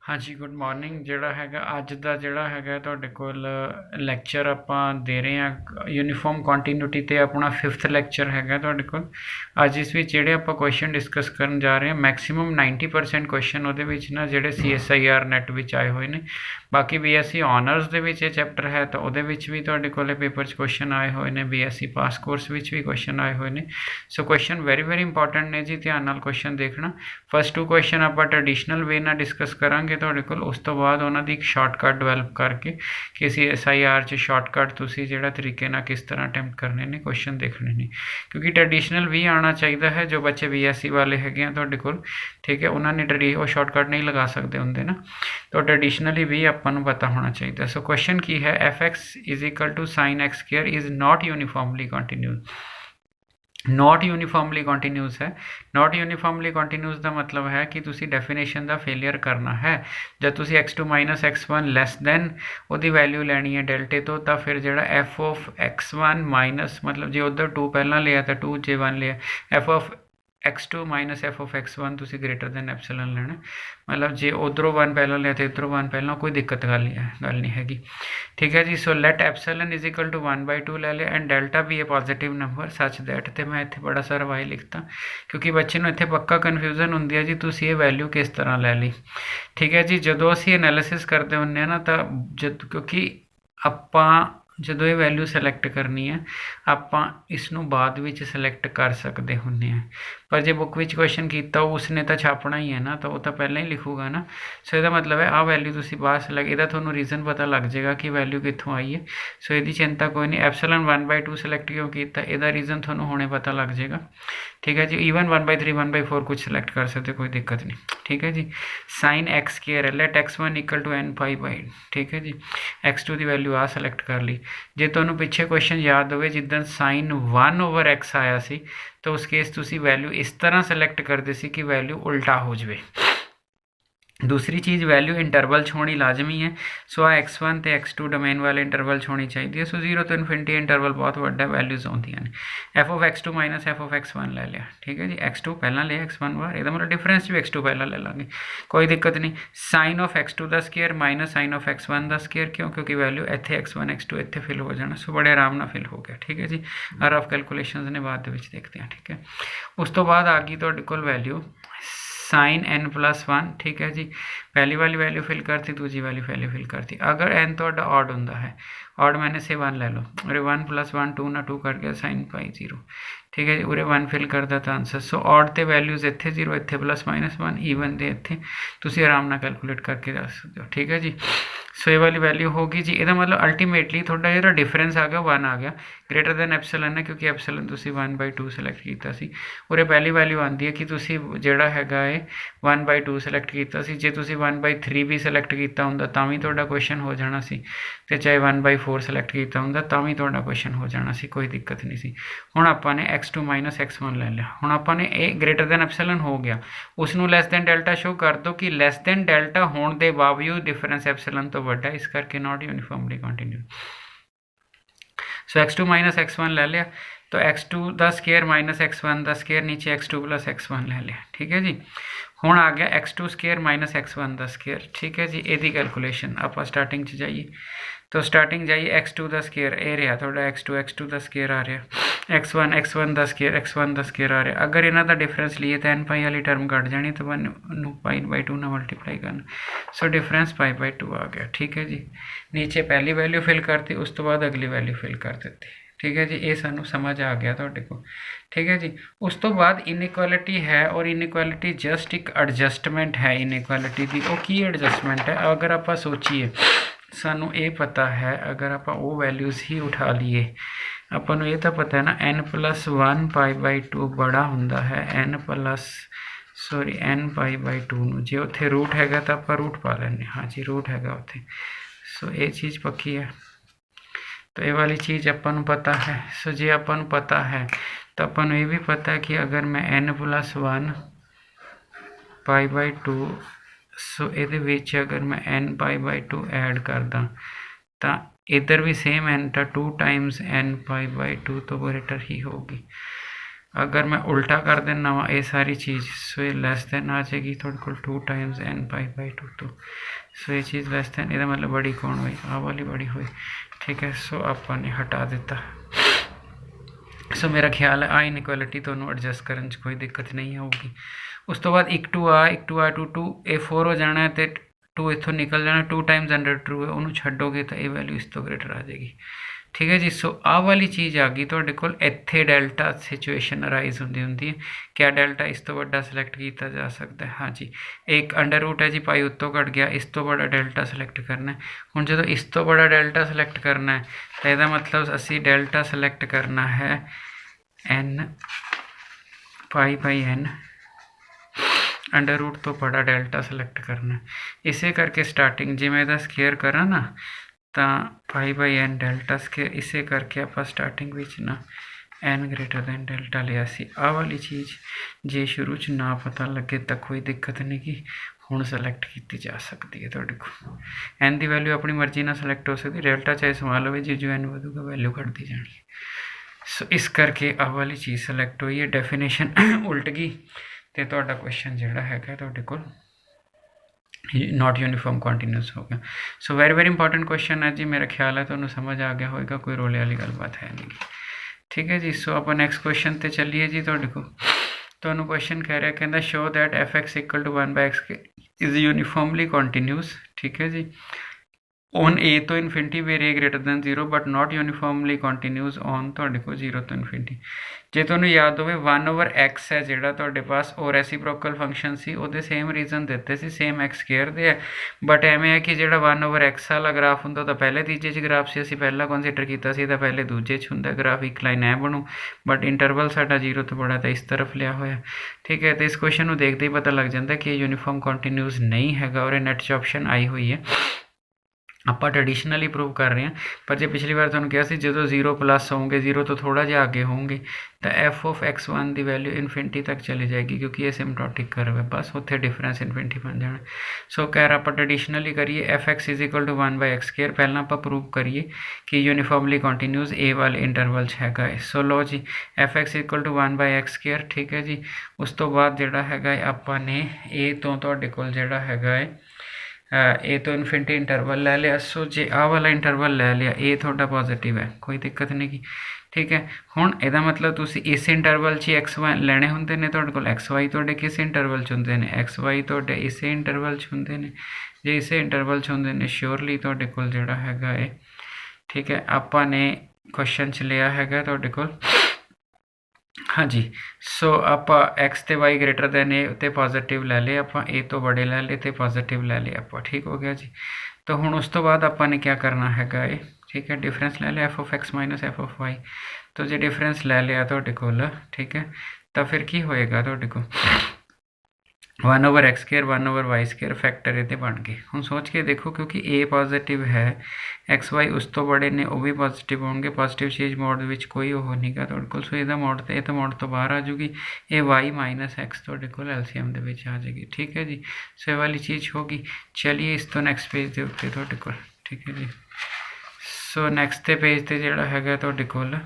हाँ जी, good morning. ਜਿਹੜਾ ਹੈਗਾ ਅੱਜ ਦਾ ਜਿਹੜਾ ਹੈਗਾ ਤੁਹਾਡੇ ਕੋਲ ਲੈਕਚਰ ਆਪਾਂ ਦੇ ਰਹੇ ਹਾਂ ਯੂਨੀਫਾਰਮ ਕੰਟੀਨਿਊਟੀ ਤੇ ਆਪਣਾ 5th ਲੈਕਚਰ ਹੈਗਾ ਤੁਹਾਡੇ ਕੋਲ। ਅੱਜ ਇਸ ਵਿੱਚ ਜਿਹੜੇ ਆਪਾਂ ਕੁਐਸਚਨ ਡਿਸਕਸ ਕਰਨ ਜਾ ਰਹੇ ਹਾਂ ਮੈਕਸਿਮਮ 90% ਕੁਐਸਚਨ ਉਹਦੇ ਵਿੱਚ ਨਾ ਜਿਹੜੇ CSIR ਨੈਟ ਵਿੱਚ ਆਏ ਹੋਏ ਨੇ। ਬਾਕੀ BSc ਆਨਰਸ ਦੇ ਵਿੱਚ ਇਹ ਚੈਪਟਰ ਹੈ ਤਾਂ ਉਹਦੇ ਵਿੱਚ ਵੀ ਤੁਹਾਡੇ ਕੋਲੇ ਪੇਪਰ 'ਚ ਕੁਐਸਚਨ ਆਏ ਹੋਏ ਨੇ। BSc ਪਾਸ ਕੋਰਸ ਵਿੱਚ ਵੀ ਕੁਐਸਚਨ ਆਏ ਹੋਏ ਨੇ। ਸੋ ਕੁਐਸਚਨ ਵੈਰੀ ਇੰਪੋਰਟੈਂਟ ਨੇ ਜੀ, ਧਿਆਨ ਨਾਲ ਕੁਐਸਚਨ ਦੇਖਣਾ। ਫਸਟ 2 ਕੁਐਸਚਨ ਆਪਾਂ ਟ੍ਰੈਡੀਸ਼ਨਲ ਵੇ ਨਾਲ ਡਿਸਕਸ ਕਰਾਂਗੇ ਤੁਹਾਡੇ ਕੋਲ। ਉਸ ਤੋਂ ਬਾਅਦ ਉਹਨਾਂ ਦੀ ਇੱਕ ਸ਼ਾਰਟਕਟ ਡਿਵੈਲਪ ਕਰਕੇ ਕਿ CSIR 'ਚ ਸ਼ਾਰਟਕਟ ਤੁਸੀਂ ਜਿਹੜਾ ਤਰੀਕੇ ਨਾਲ ਕਿਸ ਤਰ੍ਹਾਂ ਅਟੈਂਪਟ ਕਰਨੇ ਨੇ, ਕੁਐਸਚਨ ਦੇਖਣੇ ਨੇ। ਕਿਉਂਕਿ ਟ੍ਰੈਡੀਸ਼ਨਲ ਵੀ ਆਉਣਾ ਚਾਹੀਦਾ ਹੈ। ਜੋ ਬੱਚੇ BSc ਵਾਲੇ ਹੈਗੇ ਆ ਤੁਹਾਡੇ ਕੋਲ, ਠੀਕ ਹੈ, ਉਹਨਾਂ ਨੇ ਉਹ ਸ਼ਾਰਟਕਟ ਨਹੀਂ ਲਗਾ ਸਕਦੇ ਹੁੰਦੇ ਨਾ, ਤਾਂ ਟ੍ਰੈਡੀਸ਼ਨਲੀ ਵੀ ਆਪਾਂ ਨੂੰ ਪਤਾ ਹੋਣਾ ਚਾਹੀਦਾ। ਸੋ ਕੁਐਸਚਨ ਕੀ ਹੈ, fx sin x square is not uniformly continuous। Not uniformly continuous है। नॉट यूनीफॉर्मली कंटिन्यूस का मतलब है कि तुसी डेफिनेशन का फेलियर करना है। जब तुसी x2 minus x1 less than वो वैल्यू लैनी है डेल्टे तो फिर जो f ऑफ x1 माइनस मतलब जो उधर 2 पहला लिया तो 2 j 1 लिया, f of x2 minus f of x1 तुसी ग्रेटर दैन एप्सिलॉन लेना। मतलब जे उधरों 1 पहला लिया तो इधरों 1 पहला, कोई दिक्कत गल नहीं हैगी, ठीक है जी। So let epsilon is equal to 1/2 ले लिया एंड डेल्टा भी है पॉजिटिव नंबर सच दैट। तो मैं इत्थे बड़ा सारा वाई लिखता क्योंकि बच्चे नूं इत्थे पक्का कन्फ्यूजन हुंदी है जी तुसी ये वैल्यू किस तरह लै ली, ठीक है जी। जदों असीं एनालिसिस करते हुंदे ना तो क्योंकि आपां ਜਦੋਂ ਇਹ ਵੈਲਿਊ ਸਿਲੈਕਟ ਕਰਨੀ ਹੈ ਆਪਾਂ ਇਸ ਨੂੰ ਬਾਅਦ ਵਿੱਚ ਸਿਲੈਕਟ ਕਰ ਸਕਦੇ ਹੁੰਦੇ ਹਾਂ, ਪਰ ਜੇ ਬੁੱਕ ਵਿੱਚ ਕੁਐਸਚਨ ਕੀਤਾ ਉਸਨੇ ਤਾਂ ਛਾਪਣਾ ਹੀ ਹੈ ਨਾ, ਤਾਂ ਉਹ ਤਾਂ ਪਹਿਲਾਂ ਹੀ ਲਿਖੂਗਾ ਨਾ। ਸੋ ਇਹਦਾ ਮਤਲਬ ਹੈ ਆਹ ਵੈਲਿਊ ਤੁਸੀਂ ਬਾਅਦ ਸਿਲੈਕਟ, ਇਹਦਾ ਤੁਹਾਨੂੰ ਰੀਜ਼ਨ ਪਤਾ ਲੱਗ ਜਾਏਗਾ ਕਿ ਵੈਲਿਊ ਕਿੱਥੋਂ ਆਈ ਹੈ। ਸੋ ਇਹਦੀ ਚਿੰਤਾ ਕੋਈ ਨਹੀਂ। ਐਪਸਿਲਨ 1/2 ਸਿਲੈਕਟ ਕਿਉਂ ਕੀਤਾ ਇਹਦਾ ਰੀਜ਼ਨ ਤੁਹਾਨੂੰ ਹੁਣੇ ਪਤਾ ਲੱਗ ਜਾਏਗਾ, ठीक है जी। इवन 1/3 1/4 कुछ सिलेक्ट कर सकते, कोई दिक्कत नहीं, ठीक है जी। साइन एक्स स्क्वायर है, let x1 equal to n π/, ठीक है जी। x2 की वैल्यू आ सिलेक्ट कर ली। जे तुहानूं पिछे क्वेश्चन याद होवे जिद्दन sin 1/x आया सी तो उस केस तुसी वैल्यू इस तरह सिलेक्ट करते सी कि वैल्यू उल्टा हो जाए। दूसरी चीज़ वैल्यू इंटरवल होनी लाजमी है। सो आ x1 तो x2 डोमेन वाले इंटरवल होनी चाहिए। सो 0 तो इन्फिनिटी इंटरवल बहुत बड़ा वैल्यूज आउंदियां ने। f of x2 minus f of x1 ले लिया, ठीक है जी। x2 पहला लिया x1 बार, यदा मतलब डिफरेंस भी x2 पहला ले लाँगे, कोई दिक्कत नहीं। साइन ऑफ x2 का square minus sign of x1 का स्केयर, क्यों क्योंकि वैल्यू इत्थे x1 x2 इत्थे फिल हो जाना। सो बड़े आराम नाल फिल हो गया, ठीक है जी। रफ कैलकुलेशनस ने बाद देखते हैं, ठीक है। उस तो बाद आ गई तुहाडे कोल वैल्यू साइन n+1, ठीक है जी। पहली वाली वैल्यू फिल करती, दूसरी वाली वैल्यू फिल करती। अगर n तो ऑड होंदा है, ऑड मैंने से 1 ले लो, और 1 + 1 2 ना 2 कर गया sin π0, ठीक है जी। उरे 1 फिल करता तो आंसर। सो ऑड ते वैल्यूज इत्थे 0 इत्थे +-1, ईवन दे इत्थे तुसीं आराम नाल कैलकुलेट करके दस सकते हो, ठीक है जी। सो ये वाली वैल्यू होगी जी। ਇਹਦਾ मतलब अल्टीमेटली थोड़ा ਜਿਹੜਾ डिफरेंस आ गया 1 आ गया, ग्रेटर दैन एप्सिलॉन है क्योंकि एप्सिलॉन तुसीं 1/2 सिलेक्ट किया सी। उरे पहली वैल्यू आती है कि तुसीं ਜਿਹੜਾ ਹੈਗਾ है 1/2 सिलेक्ट किया सी। जे तुसीं 1/3 भी सिलेक्ट किया ਹੁੰਦਾ ਤਾਂ ਵੀ ਤੁਹਾਡਾ क्वेश्चन हो जाना सी, ਤੇ ਚਾਹੇ 1/4 सिलेक्ट किया ਹੁੰਦਾ ਤਾਂ ਵੀ ਤੁਹਾਡਾ क्वेश्चन हो जाना सी, कोई दिक्कत नहीं सी। ਹੁਣ ਆਪਾਂ ਨੇ x2 माइनस x1 ਲੈ ਲਿਆ। ਹੁਣ ਆਪਾਂ ਨੇ ਇਹ ग्रेटर दैन एप्सिलॉन हो गया, ਉਸ ਨੂੰ ਲੈਸ दैन डेल्टा शो कर दो कि ਲੈਸ दैन डेल्टा ਹੋਣ ਦੇ ਬਾਵਜੂਦ डिफरेंस एप्सिलॉन तो ਵੱਡਾ, इस करके not uniformly continuous. So x2 minus x1 ले लिया, तो x2 का स्केयर माइनस x1 का स्केयर, नीचे x2 + x1 ले लिया, ठीक है जी। हुण आ गया x2 स्केयर माइनस x1 का स्केयर, ठीक है जी। यदी कैलकुलेशन आप स्टार्टिंग जाइए, तो स्टार्टिंग जाइए x2 का स्केयर ये रहा थोड़ा x2 का स्केयर आ रहा, x1 का स्केयर x1 का स्केयर आ रहा। अगर इन्हों का डिफरेंस लिए तो n π वाली टर्म कट जानी, तो 1 π/2 ना मल्टीप्लाई करना। सो डिफरेंस π/2 आ गया, ठीक है जी। नीचे पहली वैल्यू फिल करती, उस तो बाद अगली वैल्यू फिल कर देती, ठीक है जी। ये सानू समझ आ गया तुहाडे को, ठीक है जी। उस तो बाद इनइक्वालिटी है, और इनइक्वालिटी जस्ट एक एडजस्टमेंट है इनइक्वालिटी की। वो की एडजस्टमेंट है, अगर आप सोचिए सानू ये पता है, अगर आप वो वैल्यूज़ ही उठा लिए, अपन ये तो पता है ना n+1 π/2 बड़ा हुंदा है n π/2 जे उत्थे रूट हैगा तो आप रूट पा लें, हाँ जी रूट हैगा उत्थे। सो ये चीज़ पक्की है, तो ये वाली चीज़ अपन पता है। सो जे अपन पता है तो अपन ये भी पता है कि अगर मैं n+1 π/2, सो ये अगर मैं n π/2 ऐड कर दा तो इधर भी सेम n 2 टाइम्स n π/2 तो ग्रेटर ही होगी। अगर मैं उल्टा कर देना वा ये सारी चीज़, सो ये लैस दैन आ जाएगी थोड़े को 2 टाइम्स n/2 तो सो ये चीज़ लैस दैन, ये मतलब बड़ी कौन हुई, आ वाली बड़ी हुई, ठीक है। सो आपने हटा दिता। सो मेरा ख्याल है आ इनइक्वालिटी ਤੁਹਾਨੂੰ एडजस्ट करने च कोई दिक्कत नहीं होगी। उस तो बाद 1 2 आ 2 2 ये 4 हो जाना है तो 2 इतों निकल जाना, 2 टाइम्स अंडर ट्रू है उन्होंने छड्डोगे तो ये वैल्यू इस तो ग्रेटर आ जाएगी, ठीक है जी। सो आ वाली चीज़ आ गई तुहाडे कोल, इत्थे डेल्टा सिचुएशन अराइज होंदी है, क्या डेल्टा इस तो बड़ा सिलेक्ट किया जा सकता है, हाँ जी। एक अंडर रूट है जी पाई उत्तों घट गया, इस तो बड़ा डेल्टा सिलेक्ट करना है। हुण जो इस तो बड़ा डेल्टा सिलेक्ट करना है तो यदा मतलब असी डेल्टा सिलेक्ट करना है n पाई/n अंडर रूट तो बड़ा डेल्टा सिलेक्ट करना है। इसे करके स्टार्टिंग जिमें मैं स्केयर करा ना तो पाई/n डेल्टा स्केयर, इसे करके आप स्टार्टिंग विच ना n ग्रेटर दैन डेल्टा लिया सी। आ वाली चीज़ जे शुरू च ना पता लगे तो कोई दिक्कत नहीं कि हुण सिलेक्ट की जा सकती है तुहाडे कोल। n की वैल्यू अपनी मर्जी ना सिलेक्ट हो सकती, डेल्टा चाहे सवाल हो जो n वधूगा वैल्यू घटती जानी है। सो इस करके आ वाली चीज़ सिलेक्ट हुई है, डेफिनेशन उल्ट गई तो तुहाडा क्वेश्चन जिहड़ा हैगा तुहाडे कोल नॉट यूनीफॉर्म कॉन्टीन्यूस हो गया। सो वेरी इंपॉर्टेंट क्वेश्चन है जी, मेरा ख्याल है तुहानूं समझ आ गया होगा, कोई रोले वाली गलबात है नहीं, ठीक है जी। सो आप नैक्सट क्वेश्चन ते चलिए जी। तुहाडे कोल तुहानूं क्वेश्चन कह रहा कहता show that f(x) = 1/x is uniformly continuous, ठीक है जी, on a to infinity where a greater than 0 but not uniformly continuous on तुहाडे कोल 0 तो इन्फिनिटी। जे तुहानूं याद होवे 1/x है जिहड़ा तुहाडे पास और रेसिप्रोकल फंक्शन सी ओहदे सेम रीजन दिते सी, सेम x स्केयर दे है, बट एवें है कि जिहड़ा 1/x वाला ग्राफ हुंदा तां पहले तीजे च ग्राफ से असीं पहला कंसीडर कीता सी तां पहले दूजे च हुंदा ग्राफ, एक लाइन ऐ बनू, बट इंटरवल साडा 0 तो बड़ा तो इस तरफ लिया होया, ठीक है। तो इस क्वेश्चन नूं देखते ही पता लग जाता कि यूनीफॉर्म कॉन्टीन्यूस नहीं हैगा और नेट च ऑप्शन आई हुई है। आप ट्रेडिशनली प्रूव कर रहे हैं, पर जो पिछली बार तुहानूं कहा जो 0 प्लस होंगे 0 तो थोड़ा जिहा आगे होंगे तो f(x1) की वैल्यू इन्फिनिटी तक चली जाएगी क्योंकि ये सिम्पटोटिक कर्व है, बस उत्थे डिफरेंस इन्फिनिटी बन जाना। सो खैर आप ट्रेडिशनली करिए f(x) = 1/x², पहला आप प्रूव करिए कि यूनीफॉर्मली कॉन्टीन्यूस ए वाले इंटरवल हैगा है। सो लो जी f(x) = 1/x², ठीक है जी। उस तो बाद जिहड़ा हैगा आपने ए तो तुहाडे कोल जिहड़ा हैगा है ए तो इन्फिनिटी इंटरवल लै लिया। सो जे आ वाला इंटरवल लै लिया ए थोड़ा पॉजिटिव है, कोई दिक्कत नहीं की, ठीक है। हुण इहदा मतलब तुसी इस इंटरवल च x y लैणे हुंदे ने, तुहाडे कोल xy तुहाडे किस इंटरवल च हुंदे ने, xy तुहाडे इस इंटरवल च हुंदे ने, जे इस इंटरवल च हुंदे ने श्योरली तुहाडे कोल जिहड़ा हैगा है, ठीक है। आपां ने क्वेश्चन च लिया हैगा तुहाडे कोल, हाँ जी। सो आप x ते y ग्रेटर दैन ए तो पॉजिटिव लै लिया, आप ए तो बड़े लै लिए तो पॉजिटिव लै लिया आप, ठीक हो गया जी। तो हुण उस तो बाद आपने क्या करना हैगा है, ठीक है, डिफरेंस लै लिया f(x) - f(y), तो जो डिफरेंस लै लिया तुहाडे कोल, ठीक है, तो फिर की होएगा तुहाडे कोल 1/x² 1/y² फैक्टर ये बन गए। हम सोच के देखो क्योंकि ए पॉजिटिव है, xy उस तो बड़े ने वह भी पॉजिटिव होंगे, पॉजिटिव चीज़ मोड में कोई वो नहीं गा तुहाडे कोल। सो इहदा मोड तो ये तो मोड तो बाहर आ जूगी, ये y - x तुहाडे कोल एलसीएम दे विच आ जाएगी, ठीक है जी। सो ये वाली चीज़ होगी। चलिए इस तो नैक्सट पेज के उत्ते तुहाडे कोल, ठीक है जी। सो नैक्सट ते पेज ते जिहड़ा हैगा तुहाडे कोल,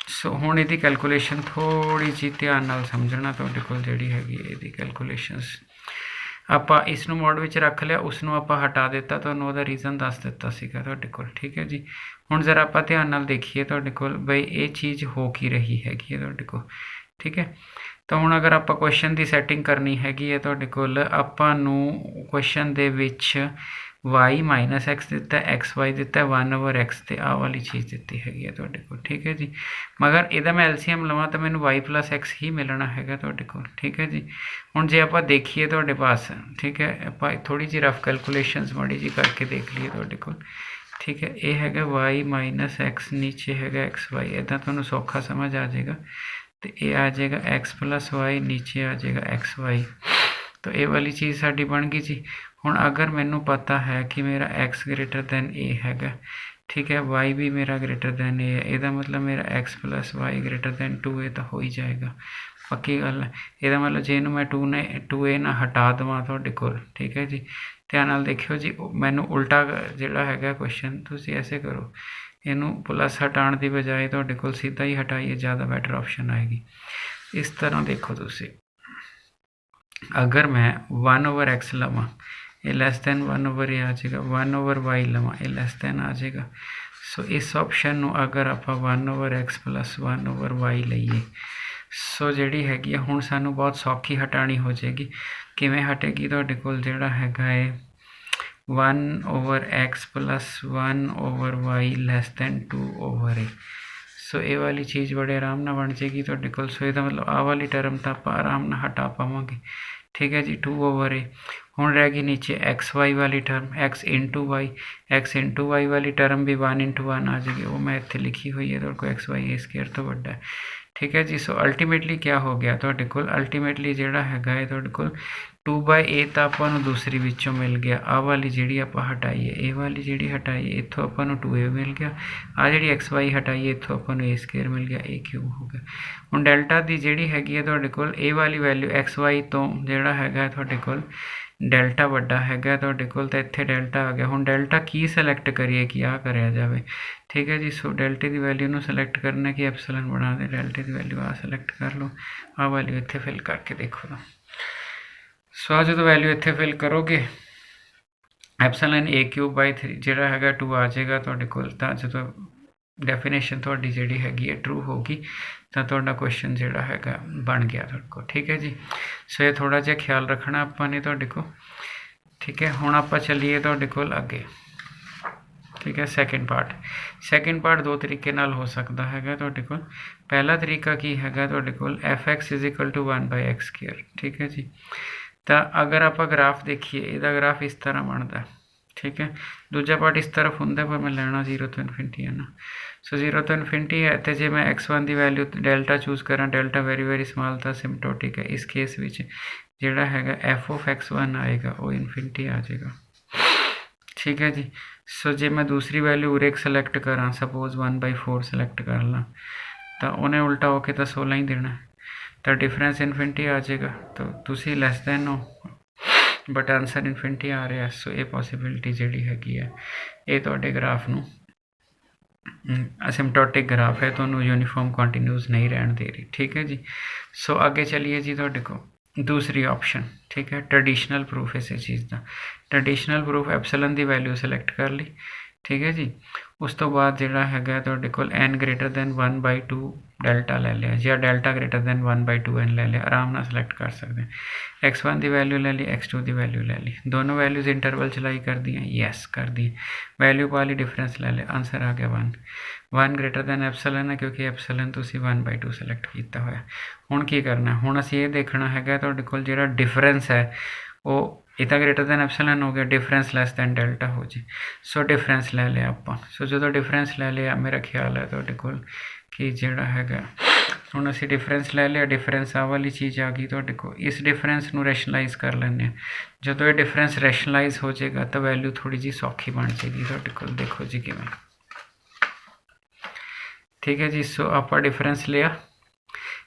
सो हुण इहदी कैलकुलेशन थोड़ी जी ध्यान नाल समझना, तुहाडे कोल जिहड़ी हैगी इहदी कैलकुलेशनस आपां इस नूं मोड विच रख लिया, उसनूं आपां हटा दिता, तुहानूं उहदा रीजन दस दिता सीगा तुहाडे कोल, ठीक है जी। हुण जरा आपां ध्यान नाल देखीए तुहाडे कोल बई ये चीज़ हो की रही हैगी है तुहाडे कोल, ठीक है। तो हुण अगर आपां क्वेश्चन की सैटिंग करनी हैगी है तुहाडे कोल, आपां नूं क्वेश्चन दे विच y - x दिता, xy दिता, 1/x ते आ वाली चीज़ दी हैगी है तुहाडे कोल, ठीक है जी। मगर इहदा मैं एलसीएम लवां तो मैनूं y + x ही मिलना हैगा तुहाडे कोल, ठीक है जी। हुण जे आपां देखीए तुहाडे पास, ठीक है, आपां थोड़ी जी रफ कैलकुलेशनस माड़ी जी करके देख लीए तुहाडे कोल, ठीक है। ये हैगा y - x, नीचे हैगा xy, इदां तुहानूं सौखा समझ आ जाएगा। तो ये आ जाएगा x + y, नीचे आ जाएगा xy, तो ये वाली चीज़ साडी बन गई जी। हुण अगर मैनू पता है कि मेरा x ग्रेटर दैन a हैगा, ठीक है, y भी मेरा ग्रेटर दैन a है, इहदा मतलब मेरा x + y greater than 2a तो हो ही जाएगा, पक्की गल है। इहदा मतलब जे इहनूं मैं 2a ना हटा देवां तुहाडे कोल, ठीक है जी। ध्यान नाल देखियो जी, मैनू उल्टा जिहड़ा हैगा क्वेश्चन तुसीं ऐसे करो, इनू प्लस हटाने की बजाय तुहाडे कोल सीधा ही हटाइए, ज़्यादा बैटर ऑप्शन आएगी। इस तरह देखो तुसी, अगर मैं 1/x लवां ये लैस दैन 1/a आ जाएगा, 1/y लवां ये लैस दैन आ जाएगा। सो इस ऑप्शन नू अगर आप 1/x + 1/y लईए, सो जिहड़ी हैगी आ हुण सानू बहुत सौखी हटानी हो जाएगी। किवें हटेगी? तुहाडे कोल जिहड़ा हैगा है 1/x + 1/y less than 2/a। सो ये वाली चीज़ बड़े आराम नाल बन जाएगी तुहाडे कोल। सो इहदा मतलब आ वाली टर्म तो आप आराम नाल हटा पावांगे। ठीक है जी, 2/a। हुण रह गई नीचे एक्स वाई वाली टर्म, x इंटू वाई वाली टर्म भी 1/1 आ जाएगी, वो मैं इत्थे लिखी हुई है तुहाडे कोल, एक्स वाई ए स्केयर तो वड्डा है। ठीक है जी। सो अल्टीमेटली क्या हो गया तुहाडे कोल? अल्टीमेटली जिहड़ा हैगा है तुहाडे कोल 2/a ਤਾਂ ਆਪਾਂ ਨੂੰ ਦੂਸਰੀ ਵਿੱਚੋਂ ਮਿਲ ਗਿਆ। ਆ ਵਾਲੀ ਜਿਹੜੀ ਆਪਾਂ ਹਟਾਈਏ, ਇਹ ਵਾਲੀ ਜਿਹੜੀ ਹਟਾਈਏ ਇੱਥੋਂ ਆਪਾਂ ਨੂੰ 2a ਮਿਲ ਗਿਆ। ਆ ਜਿਹੜੀ xy ਹਟਾਈਏ ਇੱਥੋਂ ਆਪਾਂ ਨੂੰ a² ਮਿਲ ਗਿਆ, a ਕਿਊਬ ਹੋ ਗਿਆ। ਹੁਣ ਡੈਲਟਾ ਦੀ ਜਿਹੜੀ ਹੈਗੀ ਹੈ ਤੁਹਾਡੇ ਕੋਲ ਇਹ ਵਾਲੀ ਵੈਲਿਊ xy ਤੋਂ ਜਿਹੜਾ ਹੈਗਾ ਤੁਹਾਡੇ ਕੋਲ ਡੈਲਟਾ ਵੱਡਾ ਹੈਗਾ ਤੁਹਾਡੇ ਕੋਲ, ਤਾਂ ਇੱਥੇ ਡੈਲਟਾ ਆ ਗਿਆ। ਹੁਣ ਡੈਲਟਾ ਕੀ ਸਿਲੈਕਟ ਕਰੀਏ ਕਿ ਆਹ ਕਰਿਆ ਜਾਵੇ? ठीक है जी। सो डेल्टे की वैल्यू ਨੂੰ सिलेक्ट करना कि एप्सिलॉन बना दें, डेल्टे की वैल्यू आ सिलेक्ट कर लो, आ वैल्यू इत्थे फिल करके देखो ना। सो आ जो वैल्यू इत्थे फिल करोगे एप्सिलॉन a³/3 ਜਿਹੜਾ ਹੈਗਾ 2 आ जाएगा ਤੁਹਾਡੇ ਕੋਲ। ਤਾਂ ਜਦੋਂ डेफिनेशन ਤੁਹਾਡੀ ਜਿਹੜੀ ਹੈਗੀ ਹੈ ट्रू होगी ਤਾਂ ਤੁਹਾਡਾ क्वेश्चन ਜਿਹੜਾ ਹੈਗਾ बन गया ਤੁਹਾਡੇ ਕੋਲ। ठीक है जी। सो ये थोड़ा ਜਿਹਾ ख्याल रखना ਆਪਾਂ ने ਤੁਹਾਡੇ ਕੋਲ। ठीक है, ਹੁਣ ਆਪਾਂ ਚੱਲੀਏ ਤੁਹਾਡੇ ਕੋਲ ਅੱਗੇ। ठीक है, सैकेंड पार्ट दो तरीके नाल हो सकता है तुहाडे कोल। पहला तरीका की हैगा तुहाडे कोल f(x) = 1/x²। ठीक है जी। तो अगर आप ग्राफ देखिए, इहदा ग्राफ इस तरह बनता। ठीक है, दूजा पार्ट इस तरफ होंगे, पर मैं लेना 0 ਤੋਂ इन्फिनिटी है ना। सो 0 ਤੋਂ इन्फिनिटी है, तो जे मैं x1 की वैल्यू डेल्टा चूज करा, डेल्टा वेरी स्मॉल था, सिम्पटोटिक है। इस केस में जिहड़ा हैगा f(x1) आएगा वो इन्फिनिटी आ जाएगा। ठीक है जी। सो जे मैं दूसरी वैल्यू उरे सिलेक्ट करा, सपोज 1/4 सिलेक्ट कर ला, तो उन्हें उल्टा होके तो 16 ही देना, तो डिफरेंस इन्फिनिटी आ जाएगा। तो तुसी लैस दैन हो बट आंसर इन्फिनिटी आ रहा है। सो ये पॉसिबिलिटी जिहड़ी हैगी है ये तुहाडे ग्राफ नूं असिम्पटोटिक ग्राफ है, तो यूनीफॉर्म कॉन्टीन्यूस नहीं रहने दे रही। ठीक है जी। सो आगे चलिए जी तुहाडे को दूसरी ऑप्शन। ठीक है, ट्रेडिशनल प्रूफ इस चीज़ का। ट्रेडिशनल प्रूफ एप्सिलॉन की वैल्यू सिलेक्ट कर ली। ठीक है जी। उस तो बाद जिहड़ा हैगा तुहाडे कोल n > 1/2 डेल्टा ले लिया, या डेल्टा > 1/2 n ले लिया, आराम नाल सिलेक्ट कर सकते हैं। x1 की वैल्यू ले ली, x2 की वैल्यू ले ली, दोनों वैल्यूज़ इंटरवल चलाई कर दी, यस कर दी, वैल्यू पा ली, डिफरेंस ले लिया, आंसर आ गया 1 > एप्सिलॉन है, क्योंकि एप्सिलॉन तुसीं 1/2 सिलेक्ट किया होया। हुण की करना, हुण असीं ये देखना हैगा तुहाडे कोल जिहड़ा डिफरेंस है वो इतना > एप्सिलॉन हो गया, डिफरेंस लैस दैन डेल्टा हो जी। सो डिफरेंस ले लिया आपां। सो जो डिफरेंस ले लिया, मेरा ख्याल है तुहाडे कोल कि जिहड़ा हैगा हुण असीं डिफरेंस ले लिया, डिफरेंस आ वाली चीज़ आ गई तुहाडे कोल। इस डिफरेंस नूं रैशनलाइज कर लैंदे आ। जो ये डिफरेंस रैशनलाइज हो जाएगा तो वैल्यू थोड़ी जी सौखी बन जाएगी तुहाडे कोल। देखो जी किवें। ठीक है जी। सो आपां डिफरेंस लिया,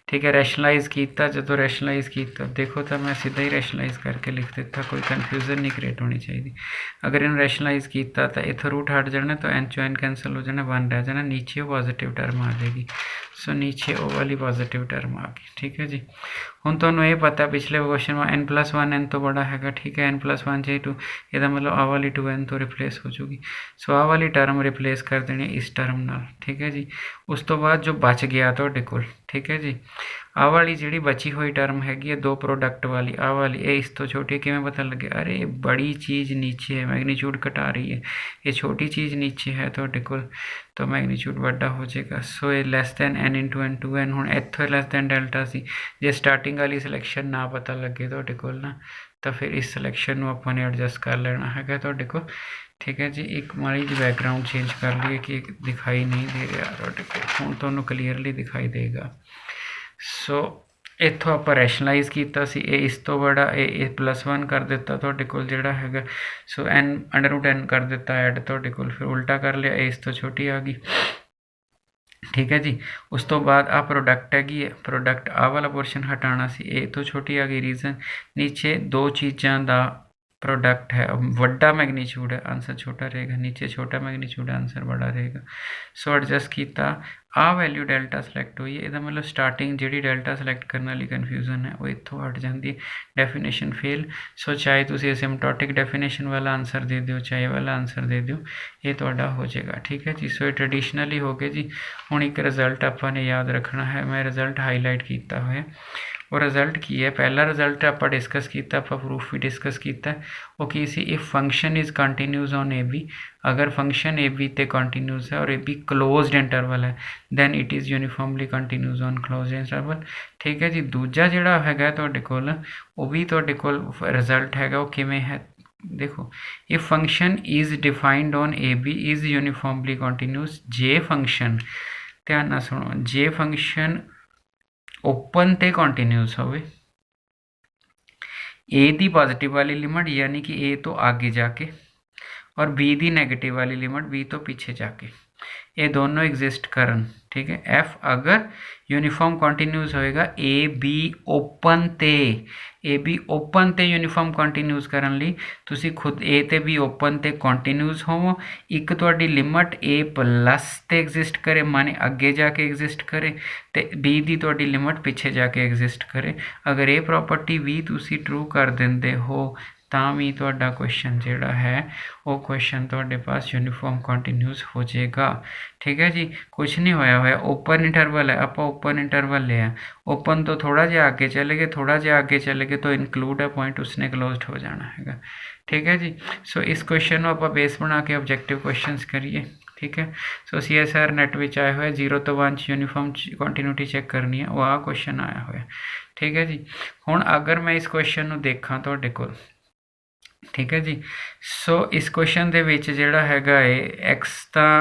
ठीक है, रैशनलाइज किया। जो रैशनलाइज किया देखो, तो मैं सीधा ही रैशनलाइज करके लिख देता, कोई कन्फ्यूजन नहीं क्रिएट होनी चाहिए। अगर इन रैशनलाइज किया तो इतों रूट हट जाना, तो n चो n कैंसल हो जाना, 1 रह जाना, नीचे पॉजिटिव टर्म आ जाएगी। सो नीचे वो वाली पॉजिटिव टर्म आ गई। ठीक है जी। हुण तुहानूं ये पता पिछले क्वेश्चन में n+1 n तो बड़ा हैगा। ठीक है, n+1 j 2, यदा मतलब आ वाली 2n तो रिप्लेस हो जाएगी। सो आ वाली टर्म रिप्लेस कर देनी इस टर्म नाल। ठीक है जी। उस तो बाद जो बच गया तुहाडे कोल, ठीक है जी, आ वाली जिहड़ी बची हुई टर्म हैगी है दो प्रोडक्ट वाली, आ वाली ये इस तो छोटी है। किवें पता लगे? अरे बड़ी चीज़ नीचे है, मैग्नीट्यूड घटा रही है, ये छोटी चीज़ नीचे है तुहाडे कोल, तो मैग्नीट्यूड वड्डा हो जाएगा। सो ये less than n × n 2n। हुण इत्थों लैस दैन डेल्टा सी, जे स्टार्टिंग वाली सिलेक्शन ना पता लगे तुहाडे कोल ना, तो फिर इस सिलेक्शन नूं आपां ने एडजस्ट कर लेना हैगा तुहाडे कोल। ठीक है जी। एक माड़ी जी बैकग्राउंड चेंज कर लिए कि दिखाई नहीं दे रहा तुहाडे कोल, हुण तुहानूं क्लीयरली दिखाई देगा। सो इत्थों आप रैशनलाइज किया सी, इस तो बड़ा ए +1 कर दिता तुहाडे कोल जिहड़ा हैगा। सो n√n कर दिता ऐड तुहाडे कोल, फिर उल्टा कर लिया, ए इस तो छोटी आ गई। ठीक है जी। उस तो बाद आ प्रोडक्ट हैगी है, प्रोडक्ट आ वाला पोर्शन हटाना सी, ए तो छोटी आ गई। रीजन नीचे दो चीज़ों का प्रोडक्ट है, वड्डा मैग्नीट्यूड है आंसर छोटा रहेगा, नीचे छोटा मैग्नीट्यूड है आंसर बड़ा रहेगा। सो एडजस्ट किया आ वैल्यू डेल्टा सिलेक्ट हुई है, ਇਹਦਾ मतलब स्टार्टिंग जी डेल्टा सिलेक्ट करने वाली कन्फ्यूजन है वो इतों हट जाती है, डेफिनेशन फेल। सो चाहे तुम एसिम्पटोटिक डेफिनेशन वाला आंसर दे दो चाहे वाला आंसर दे दो, ये थोड़ा हो जाएगा। ठीक है जी। सो ये ट्रेडिशनली हो गए जी। हुण एक रिजल्ट आपने याद रखना है, मैं रिजल्ट हाईलाइट किया हुआ वो रिजल्ट की है, पहला रिजल्ट आप डिस्कस किया, आप प्रूफ भी डिस्कस किया, वो की सी if function is continuous on A B, अगर फंक्शन ए बी ते कंटीन्यूज है और ए बी क्लोज्ड इंटरवल है then it is uniformly continuous on closed interval. ठीक है जी। दूजा जिहड़ा हैगा तुहाडे कोल वो भी तुहाडे कोल रिजल्ट हैगा वो किवें है, देखो if function is defined on A B is uniformly continuous, जे फंक्शन ध्यान नाल सुनो, जे फंक्शन ओपन ते कंटीन्यूस होवे, ए दी पॉजिटिव वाली लिमिट यानी कि ए तो आगे जाके और बी दी नेगेटिव वाली लिमिट बी तो पीछे जाके, ये दोनों एग्जिस्ट करन। ठीक है। एफ अगर यूनीफॉर्म कंटीन्यूस होएगा ए बी ओपन ते यूनीफॉर्म कंटीन्यूस करन लई तुसी खुद ए ते बी ओपन ते कंटीन्यूस होवो, एक तुहाडी लिमिट ए प्लस ते एग्जिस्ट करे माने अगे जाके एग्जिस्ट करे ते बी दी तुहाडी लिमिट पिछे जाके एग्जिस्ट करे। अगर ये प्रॉपर्टी भी तुसी ट्रू कर देंदे हो ਤਾਂ भी ਤੁਹਾਡਾ क्वेश्चन ਜਿਹੜਾ है वो क्वेश्चन ਤੁਹਾਡੇ पास यूनीफॉर्म कंटीन्यूस हो जाएगा। ठीक है जी। कुछ नहीं होया होया, ओपन इंटरवल है, आप ओपन इंटरवल लिया, ओपन तो थोड़ा जिहा आगे चले गए, थोड़ा जिहा आगे चले गए तो इंक्लूड है पॉइंट उसने क्लोज्ड हो जाना है। ठीक है जी। सो इस क्वेश्चन को आप बेस बना के ऑब्जेक्टिव क्वेश्चन करिए। ठीक है। सो CSR नेट में आया हुआ 0 तो 1 यूनीफॉर्म कंटीन्यूटी चेक करनी है, वो आ क्वेश्चन आया हुआ। ठीक है जी। हुण अगर मैं इस क्वेश्चन को देखा तुहाडे कोल, ठीक है जी। सो इस क्वेश्चन दे विच जिहड़ा हैगा है एक्स तां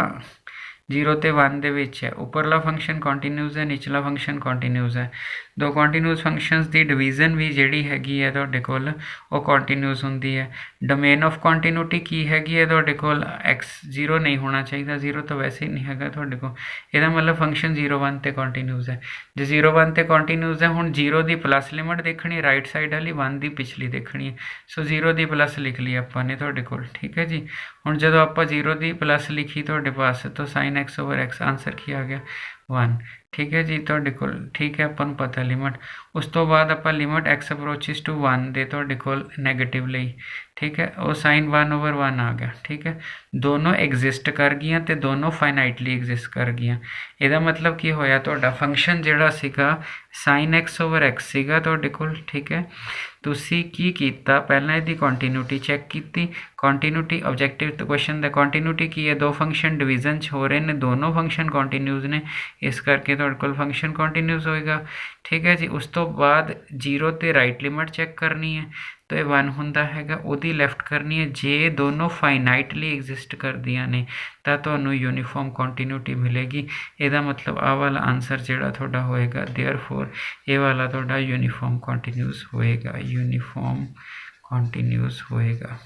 0 ते 1 दे विच है, उपरला फंक्शन कंटीन्यूस है, निचला फंक्शन कंटीन्यूस है, दो कंटीन्यूस फंक्शनस की डिवीजन भी जिहड़ी हैगी है तुहाडे कोल वो कंटीन्यूस हुंदी है। डोमेन ऑफ कंटीन्यूटी की हैगी है तुहाडे कोल, एक्स 0 नहीं होना चाहिए, 0 तो वैसे ही नहीं हैगा तुहाडे कोल, इहदा मतलब फंक्शन 0 1 ते कंटीन्यूस है। जे 0 1 ते कंटीन्यूस है, हुण 0 की प्लस लिमिट देखनी राइट साइड वाली, 1 की पिछली देखनी है। सो 0 की प्लस लिख ली आपने तुहाडे कोल। ठीक है जी। हुण जदों आपां 0 की प्लस लिखी तुहाडे पास तो sine x over x answer की आ गया 1। ठीक है जी तुहाडे कोल। ठीक है अपन पता लिमिट, उस तो बाद आप लिमिट एक्स अप्रोचिस टू 1 दे तुहाडे कोल नैगेटिव लई। ठीक है। वो साइन 1 ओवर 1 आ गया। ठीक है। दोनों एग्जिस्ट कर गई तो दोनों फाइनाइटली एग्जिस्ट कर गई, ਇਹਦਾ मतलब की होया तुहाडा फंक्शन जिहड़ा सीगा साइन एक्स ओवर एक्स सीगा तुहाडे कोल। ठीक है। तुसी की कीता पहला इहदी कंटीन्यूटी चेक की, कंटीन्यूटी ऑब्जेक्टिव क्वेश्चन दा कंटीन्यूटी की है, दो फंक्शन डिवीजन हो रहे हैं, दोनों फंक्शन कंटीन्यूस ने, इस करके तुहाडे कोल फंक्शन कंटीन्यूस होएगा। ठीक है जी। उस तो बाद 0 ते राइट लिमिट चेक करनी है तो ये 1 हुंदा हैगा, उहदी लैफ्ट करनी है। जे दोनों फाइनाइटली एग्जिस्ट करदियां ने तो तुहानूं यूनीफॉर्म कंटीन्यूटी मिलेगी। ਇਹਦਾ मतलब आ वाला आंसर जिहड़ा तुहाडा होएगा देयरफॉर ये वाला तुहाडा यूनीफॉर्म कंटीन्यूस होएगा, यूनीफॉर्म कंटीन्यूस होएगा।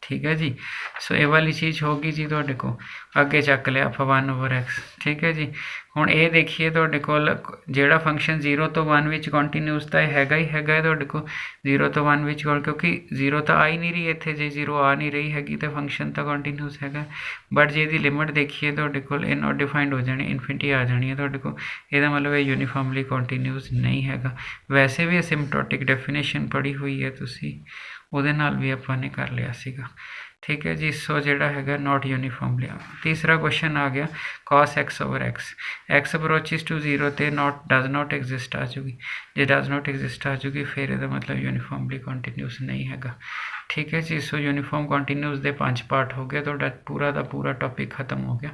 ठीक है जी। सो ये वाली चीज़ होगी जी तुहाडे को, अगे चक लिया आप 1 ओवर एक्स। ठीक है जी। हुण ये देखिए तुहाडे कोल जिहड़ा फंक्शन 0 तो 1 विच कंटीन्यूस तो हैगा ही हैगा है तुहाडे कोल 0 तो 1 विच, क्योंकि 0 तो आ ही नहीं रही इत्थे, जे 0 आ नहीं रही हैगी तो फंक्शन तो कंटीन्यूस हैगा। बट जे दी लिमिट देखिए तुहाडे कोल ये नॉट डिफाइंड हो जानी, इन्फिनिटी आ जानी है तुहाडे कोल, ਇਹਦਾ मतलब ये यूनीफॉर्मली कंटीन्यूस नहीं हैगा। वैसे भी असिम्पटोटिक डेफिनेशन पढ़ी हुई है तुसी, ਉਹਦੇ ਨਾਲ भी ਆਪਾਂ ने कर लिया सीगा। ठीक है जी। सो जिहड़ा हैगा नॉट यूनीफॉर्मली। तीसरा क्वेश्चन आ गया cos x over x, x approaches to 0 ते नॉट डज नॉट एग्जिस्ट आ जूगी, जे डज नॉट एग्जिस्ट आ जूगी फिर ਇਹਦਾ मतलब यूनीफॉर्मली कंटीन्यूस नहीं हैगा। ठीक है जी। सो यूनीफॉर्म कंटीन्यूस दे 5 पार्ट हो गए, तो पूरा का पूरा टॉपिक खत्म हो गया।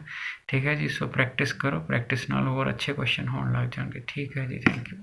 ठीक है जी। सो प्रैक्टिस करो, प्रैक्टिस नाल और अच्छे क्वेश्चन होने लग जाएंगे। ठीक है जी। Thank you.